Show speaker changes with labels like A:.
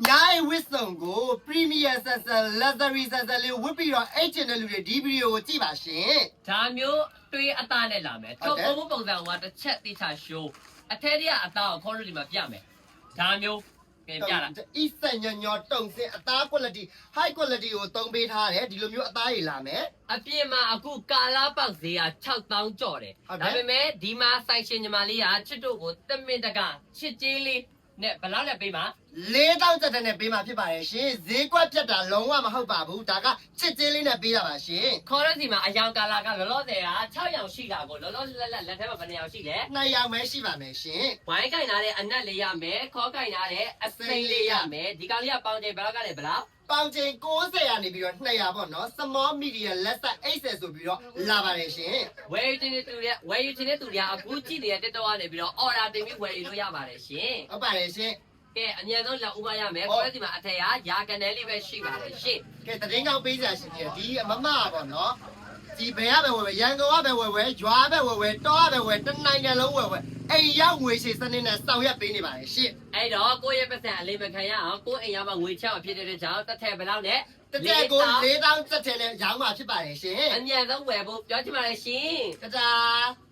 A: Nyai wisdom go premier sensor luxury sensor လေးဝစ်ပြီးတော့အဲ့ချင်တဲ့လူတွေဒီဗီဒီယိုကိုကြည့်ပါရှင်
B: ဒါမျိုးတွေးအသားနဲ့လာမယ်ထုတ်ပုံပုံစံကတစ်ချက်တိချာရှိုးအထက်တရအသားကိုခေါ်လို့ဒီမှာပြမယ်ဒါမျိုးပြင်ပြတာ
A: ဤစညညောတုံစင်အသား quality high quality ကိုတုံးပေးထားတယ်ဒီလိုမျိုးအသားတွေလာမယ်
B: အပြင်မှာအခုကာလာပေါက်ဈေးက6000ကျော်တယ်ဒါပေမဲ့ဒီမှာဆိုင်ရှင်ညီမလေးကချစ်တို့ကိုတမင်တကချစ်ကြီးလေးနဲ့ဘယ်လောက်လဲပေးမှာ
A: 4000ကျပ်နဲ့ပေးမှာဖြစ်ပါတယ်ရှင်ဈေးကွက်ပြတ်တာလုံးဝမဟုတ်ပါဘူးဒါကချစ်ချင်းလေးနဲ့ပေးတာပါရှင်
B: ခေါ်တဲ့စီမှာအယောင်ကာလာကလောလောဆယ်က6ရောင်ရှိတာကိုလောလောလက်ထဲမှာဘယ်နှရောင်ရှိလဲ
A: 2ရောင်ပဲရှိပါမယ်ရှင်
B: ဝိုင်းကင်ထားတဲ့အနက်လေးရမယ်ခေါ်ကင်ထားတဲ့အစိမ်းလေးရမယ်ဒီကောင်လေးကပေါင်ချိန်ဘယ်လောက်ကလဲဘယ်လောက်
A: ပေါင်ချိန်90ရာနေပြီးတော့200ပေါ့နော် small medium less size 80ဆိုပြီးတော့လာပါတယ်ရှင်
B: ဝယ်ယူခြင်းတဲ့သူတွေကအခုကြည့်နေတဲ့တက်တော့ကနေပြီးတော့ order တင်ပြီးဝယ်ယူလို့ရပါတယ်ရှင်
A: ဟုတ်ပါတယ်ရှင်
B: ကဲအញ្ញံဆုံးလောက်ဥပရမယ်ခေါ်တဲ့စီမှာအထက်ကရာကနေလေးပဲရှိပါတယ်ရှင်
A: ကဲတရင်ကောင်းပေးစရာရှိတယ်ဒီအမမပေါ့နော်ဒီဘယ်ကပဲဝယ်ဝယ်ရန်ကုန်ကပဲဝယ်ဝယ်ရွာပဲဝယ်ဝယ်တောကပဲဝယ်တနိုင်ငံလုံးဝယ်ဝယ်အိမ်ရောက်ငွေရှိစနစ်နဲ့စောင့်ရက်ပေးနေပါတယ်ရှင်
B: အဲ့တော့ကိုယ့်ရဲ့ပတ်စံအလေးမခံရအောင်ကိုယ့်အိမ်ရောက်မှငွေချောက်ဖြစ်တဲ့ကြောင့်တစ်ထက်ဘယ်လောက်နဲ့
A: တကယ်ကို4000ကျပ်တယ်နဲ့ရောင်းမှာဖြစ်ပါတယ်ရှင်
B: အញ្ញံဆုံးဝယ်ဖို့ပြောချင်ပါတယ်ရှင်
A: တဒါ